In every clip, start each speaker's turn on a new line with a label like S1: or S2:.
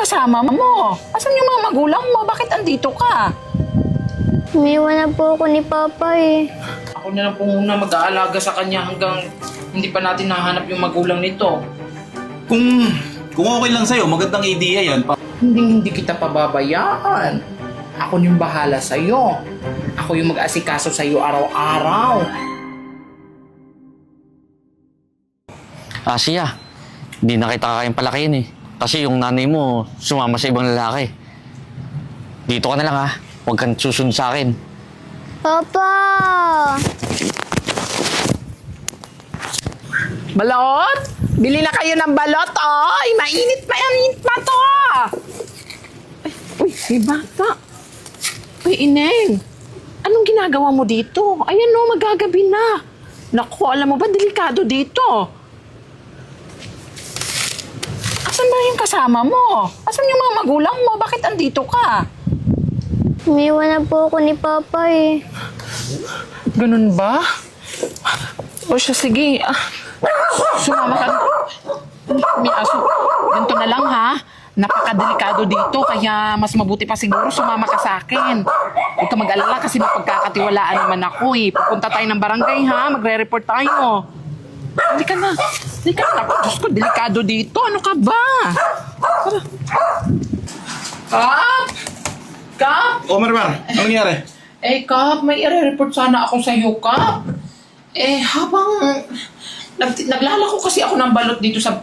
S1: kasama mo? Asan yung mga magulang mo? Bakit andito ka?
S2: Umiwan na po ako ni Papa eh.
S1: Ako na lang po muna mag-aalaga sa kanya hanggang hindi pa natin nahanap yung magulang nito.
S3: Kung okay lang sa'yo, magandang idea yan.
S1: Hindi kita pababayaan. Ako yung bahala sa'yo. Ako yung mag-asikaso sa'yo araw-araw.
S4: Siya, hindi na kita kayang palakihin eh. Kasi yung nanay mo sumama sa ibang lalaki. Dito ka na lang ha. Huwag kang susunod sa akin.
S2: Papa!
S1: Balot? Bili na kayo ng balot, oy! Mainit pa to! Ay, uy, may bata. Uy, Ineng. Anong ginagawa mo dito? Ayan no, magagabi na. Naku, alam mo ba, delikado dito. Asan ba yung kasama mo? Asan yung mga magulang mo? Bakit andito ka?
S2: Umiwan na po ako ni Papa eh.
S1: Ganun ba? O siya, sige. Sumama ka. May aso. Ganito na lang ha. Napakadelikado dito, kaya mas mabuti pa siguro sumama ka sa akin. Huwag ka mag-alala kasi mapagkakatiwalaan naman ako eh. Pupunta tayo ng barangay ha, magre-report tayo. Halika na. Halika na. Diyos ko, delikado dito. Ano ka ba? Kap! Kap!
S3: Oh, Marimar, anong nangyari?
S1: Kap, may i-report sana ako sa iyo, Kap. Habang naglalako kasi ako ng balot dito sa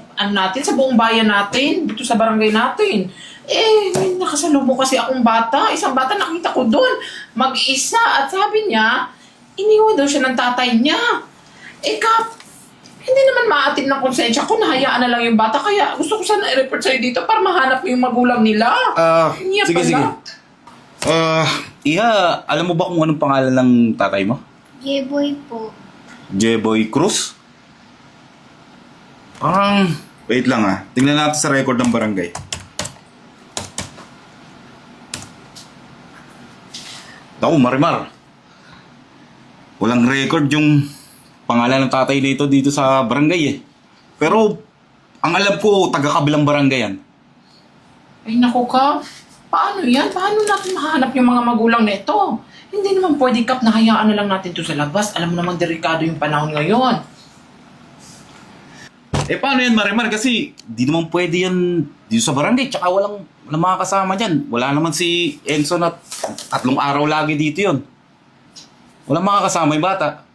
S1: sa buong bayan natin, dito sa barangay natin. May nakasalubong kasi akong bata. Isang bata nakita ko doon, mag-isa. At sabi niya, iniwan daw siya ng tatay niya. Kap, hindi naman maatid ng konsensya ko, nahayaan na lang yung bata. Kaya gusto ko sana i-report sa'yo dito para mahanap mo yung magulang nila. Niya
S3: sige,
S1: pala.
S3: sige. Iha, alam mo ba kung anong pangalan ng tatay mo?
S2: Jeboy po.
S3: Jeboy Cruz? Parang, wait lang ah. Tingnan natin sa record ng barangay. Naku, Marimar. Walang record yung pangalan ng tatay dito sa barangay eh. Pero, ang alam ko, taga-kabilang barangay yan.
S1: Ay naku, Kap. Paano yan? Paano natin mahanap yung mga magulang nito? Hindi naman pwede, Kap, na hayaan na lang natin to sa labas. Alam mo namang delikado yung panahon ngayon.
S3: Paano yan, Marimar? Kasi di naman pwede yan dito sa barangay. Tsaka walang mga kasama dyan. Wala naman si Enzo na 3 araw lagi dito yon. Walang mga kasama yung bata.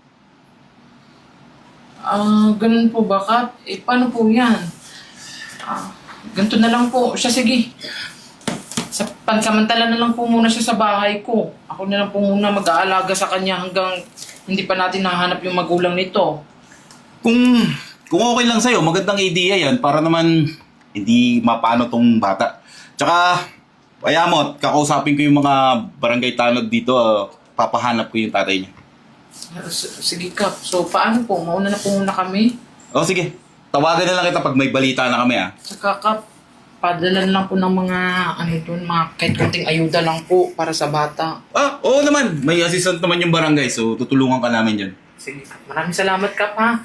S1: Ganun po ba, Kap? Paano po yan? Ganito na lang po. Siya, sige. Pansamantala na lang po muna siya sa bahay ko. Ako na lang po muna mag-aalaga sa kanya hanggang hindi pa natin nahanap yung magulang nito.
S3: Kung okay lang sa'yo, magandang idea yan para naman hindi mapano tong bata. Tsaka, kaya mo, kakausapin ko yung mga barangay tanod dito, papahanap ko yung tatay niya.
S1: Sige, Kap. So, paano po? Mauna na po muna kami.
S3: Sige. Tawagan na lang kita pag may balita na kami
S1: Saka, Kap, padala lang po ng mga, mga kahit kunting ayuda lang po para sa bata.
S3: Oo naman. May assistant naman yung barangay, so tutulungan ka namin dyan.
S1: Sige, Kap. Maraming salamat, Kap, ha?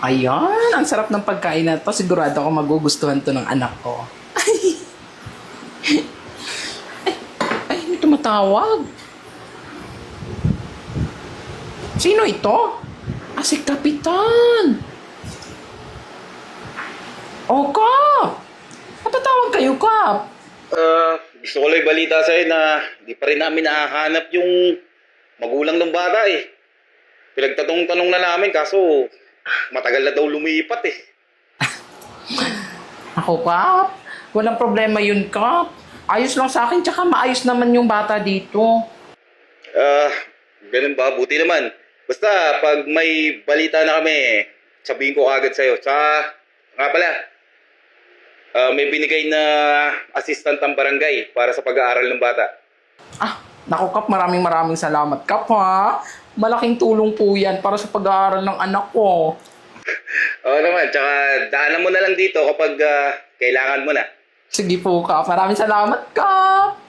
S1: Ayan, ang sarap ng pagkain na to. Sigurado ako magugustuhan to ng anak ko. Ay, may tumatawag. Sino ito? Si Kapitan. O, Kap! Natatawag kayo, Kap?
S3: Gusto ko lang balita sa'yo na di pa rin namin nahahanap yung magulang ng bata eh. Pinagtatanong-tanong na namin kaso matagal na daw lumipat eh.
S1: Ako, Kap. Walang problema yun, Kap. Ayos lang sa akin, tsaka maayos naman yung bata dito.
S3: Ganun ba? Buti naman. Basta pag may balita na kami, sabihin ko agad sa'yo. Tsaka, nga pala, may binigay na assistant ang barangay para sa pag-aaral ng bata.
S1: Naku, Kap, maraming salamat, Kap, ha? Malaking tulong po yan para sa pag-aaral ng anak ko.
S3: Oo naman, tsaka daanan mo na lang dito kapag kailangan mo na.
S1: Sige po, Kap. Maraming salamat, Kap.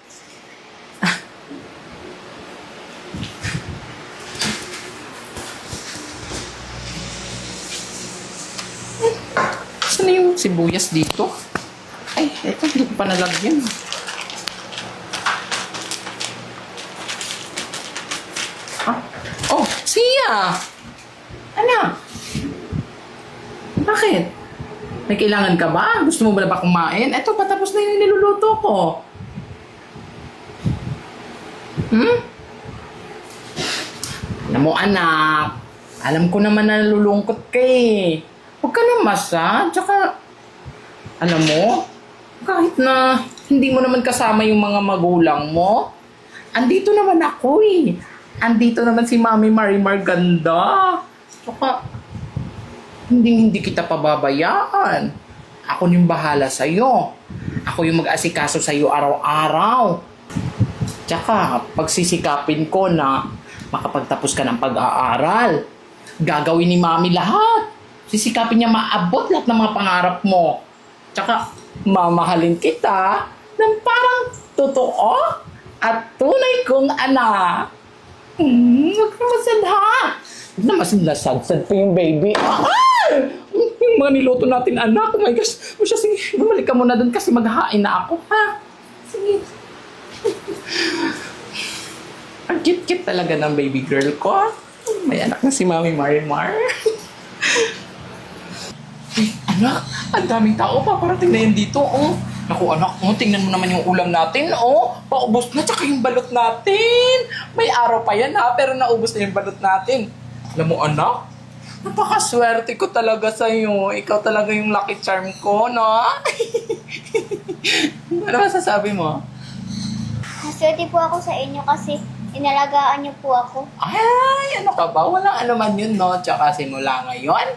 S1: sibuyas dito. Ay, eto, hindi ko pa nalagyan. Ah, oh, Sia! Anak! Bakit? May kailangan ka ba? Gusto mo ba na ba kumain? Eto, patapos na yung niluluto ko. Alam mo, anak, alam ko naman na nalulungkot ka eh. Huwag ka na masa. Tsaka, alam mo, kahit na hindi mo naman kasama yung mga magulang mo, andito naman ako eh. Andito naman si Mami Marimar ganda. Tsaka, hindi kita pababayaan. Ako yung bahala sa'yo. Ako yung mag-asikaso sa'yo araw-araw. Tsaka, pagsisikapin ko na makapagtapos ka ng pag-aaral. Gagawin ni Mami lahat. Sisikapin niya maabot lahat ng mga pangarap mo. Tsaka, mamahalin kita ng parang totoo at tunay kong anak. Huwag ka masadha. Huwag na masadha pa yung baby. Yung mga niluto natin, anak. Oh my gosh. O siya, sige, bumalik ka muna doon kasi maghahain na ako, ha? Sige. Ang cute-cute talaga ng baby girl ko. May anak na si Mami Marimar. Ay, anak, ang daming tao pa. Parating na yan dito, oh. Naku, anak, oh, tingnan mo naman yung ulam natin, oh. Paubos na, tsaka yung balot natin. May araw pa yan, ha, pero naubos na yung balot natin. Alam mo, anak, napakaswerte ko talaga sa'yo. Ikaw talaga yung lucky charm ko, no? Ano masasabi mo?
S2: Maswerte po ako sa inyo kasi inalagaan niyo po ako.
S1: Ay, ano ka ba? Walang ano man yun, no? Tsaka simula ngayon,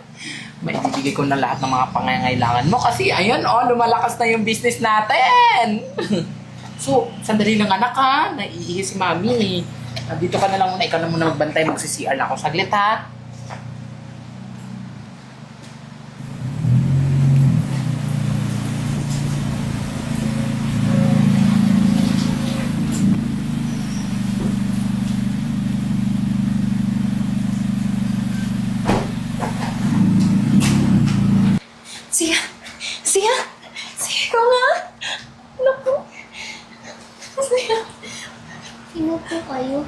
S1: may ibibigay ko na lahat ng mga pangangailangan mo kasi ayun, oh, lumalakas na yung business natin. So, sandali lang anak ha, naiihi si Mami. Dito ka na lang muna, ikaw na muna magbantay, magsi-CR na ako saglit ha.
S5: Sia! Sia! Sia, ikaw nga! Naku! Sia!
S2: Sino po kayo?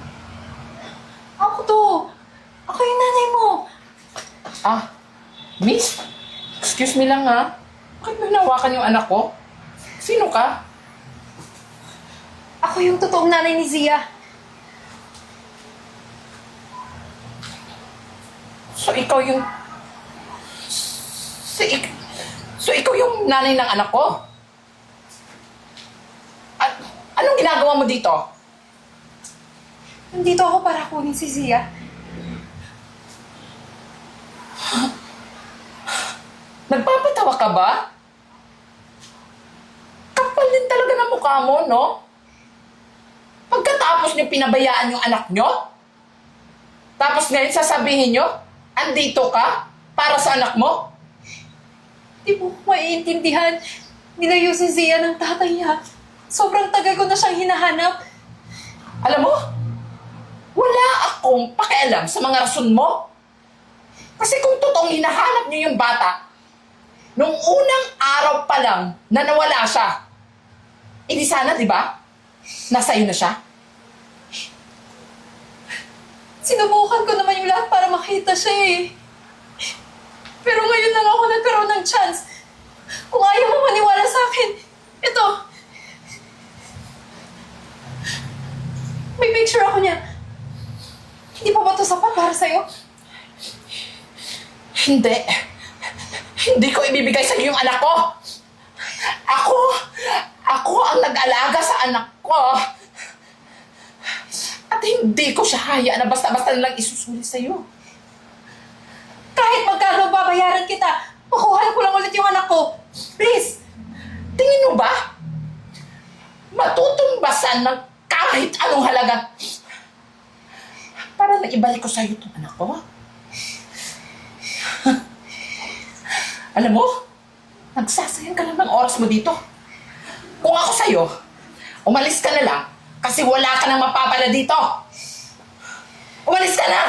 S5: Ako to! Ako yung nanay mo!
S1: Ah, miss? Excuse me lang ha. Bakit mo hinawakan yung anak ko? Sino ka?
S5: Ako yung totoong nanay ni Zia.
S1: So ikaw yung... So ikaw yung nanay ng anak ko? At anong ginagawa mo dito?
S5: Nandito ako para kunin si Zia.
S1: Nagpapatawa ka ba? Kapal din talaga ng mukha mo, no? Pagkatapos niyo pinabayaan yung anak niyo, tapos ngayon sasabihin niyo, andito ka para sa anak mo?
S5: Di mo maiintindihan. Nilayo si Zia ng tatay niya. Sobrang tagal ko na siyang hinahanap.
S1: Alam mo, wala akong pakialam sa mga rason mo. Kasi kung totoong hinahanap niyo yung bata, nung unang araw pa lang na nawala siya, hindi sana, di ba? Nasa'yo na siya.
S5: Sinubukan ko naman yung lahat para makita siya eh. Pero ngayon lang ako nagkaroon ng chance. Kung ayaw mo maniwala sa akin, ito. May picture ako niya. Hindi pa ba ito sapat para sa'yo?
S1: Hindi. Hindi ko ibibigay sa yung anak ko. Ako ang nag-alaga sa anak ko. At hindi ko siya hayaan na basta-basta nalang isusuli sa'yo.
S5: Kahit magkano babayaran kita, makuha ko lang ulit yung anak ko. Please!
S1: Tingin mo ba? Matutumbasan ng kahit anong halaga para na ibalik ko sa'yo itong anak ko? Alam mo, nagsasayang ka lang ng oras mo dito. Kung ako sa'yo, umalis ka na lang kasi wala ka nang mapapala dito. Umalis ka na!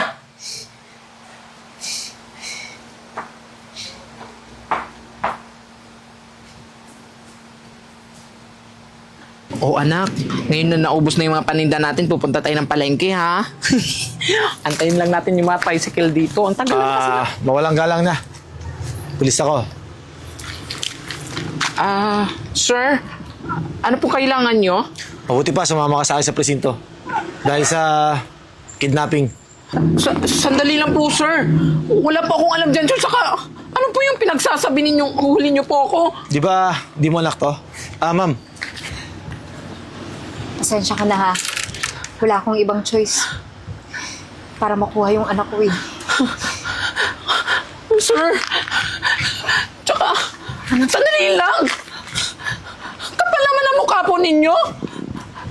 S1: Oh anak, ngayon na naubos na yung mga paninda natin, pupunta tayo ng palengke ha. Antayin lang natin yung mga tricycle dito. Ang tagal lang kasi.
S6: Mawalang galang na. Pulis ako.
S1: Sir, ano po kailangan nyo?
S6: Mabuti pa, sumama ka sa akin sa presinto. Dahil sa kidnapping.
S1: Sandali lang po, sir. Wala po akong alam dyan, sir. Saka, ano po yung pinagsasabi ninyong huli nyo po ako?
S6: Di ba, di mo anak to? Ma'am.
S5: Pasensya ka na ha. Wala akong ibang choice para makuha yung anak ko eh.
S1: Sir, tsaka, sandali lang. Kapal naman ang mukha po ninyo.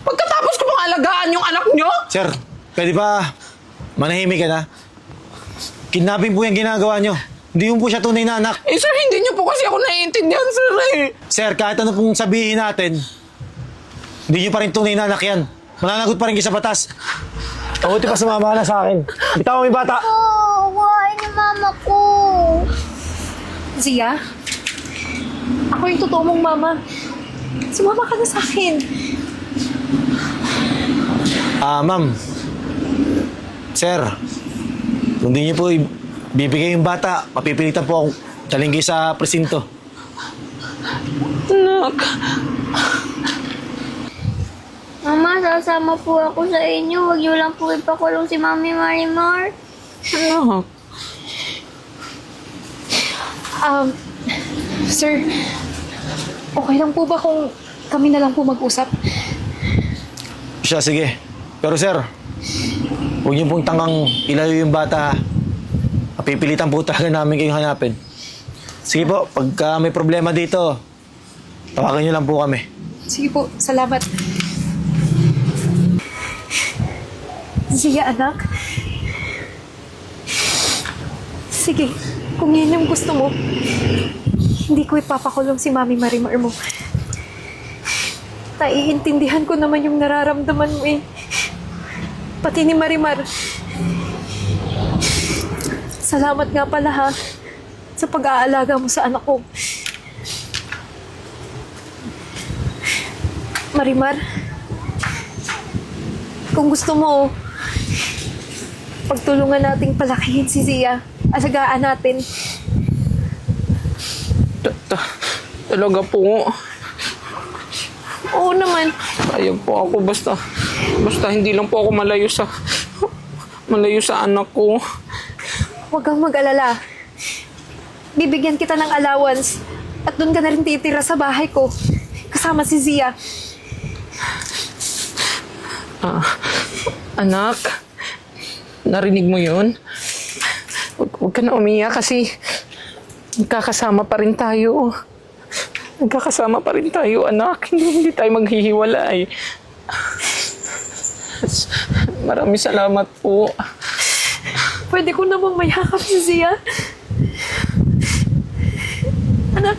S1: Pagkatapos ko pong alagaan yung anak nyo?
S6: Sir, pwede ba manahimik ka na? Kidnapping po yung ginagawa nyo. Hindi mo po siya tunay na anak.
S1: Sir, hindi nyo po kasi ako naiintindihan, sir eh.
S6: Sir, kahit ano pong sabihin natin, hindi nyo pa rin tunay na anak yan. Mananagot pa rin kayo sa batas. Mabuti pa sumama ka na sa akin. Bitaw mo yung bata.
S2: Oh, why ni mama ko?
S5: Zia, ako yung totoo mong mama. Sumama ka na sa akin.
S6: Ma'am. Sir, kung di niyo po bibigay yung bata, mapipilitan po akong daling kayo sa presinto.
S1: Anak.
S2: Mama, sasama po ako sa inyo. Huwag niyo lang po ipakulong si Mami Marimar.
S1: Anak.
S5: Sir, okay lang po ba kung kami na lang po mag-usap?
S6: Siya, sige. Pero sir, huwag niyo pong tanggang ilayo yung bata. Mapipilitan po talaga namin kayong hanapin. Sige po, pagka may problema dito, tawagan niyo lang po kami.
S5: Sige po, salamat. Zia, anak. Sige, kung yan yung gusto mo, hindi ko ipapakulong si Mami Marimar mo. Naiintindihan ko naman yung nararamdaman mo eh. Pati ni Marimar. Salamat nga pala ha sa pag-aalaga mo sa anak ko. Marimar, kung gusto mo, pagtulungan nating palakihin si Zia. Alagaan natin.
S1: Talaga po.
S5: Oo naman.
S1: Payag po ako basta hindi lang po ako malayo sa anak ko.
S5: Huwag kang mag-alala. Bibigyan kita ng allowance at doon ka na rin titira sa bahay ko. Kasama si Zia.
S1: Anak, narinig mo yun? Huwag ka na umiyak kasi nagkakasama pa rin tayo. Nagkakasama pa rin tayo, anak. Hindi tayo maghihiwalay. Maraming salamat po.
S5: Pwede ko namang mayakap si Zia. Anak,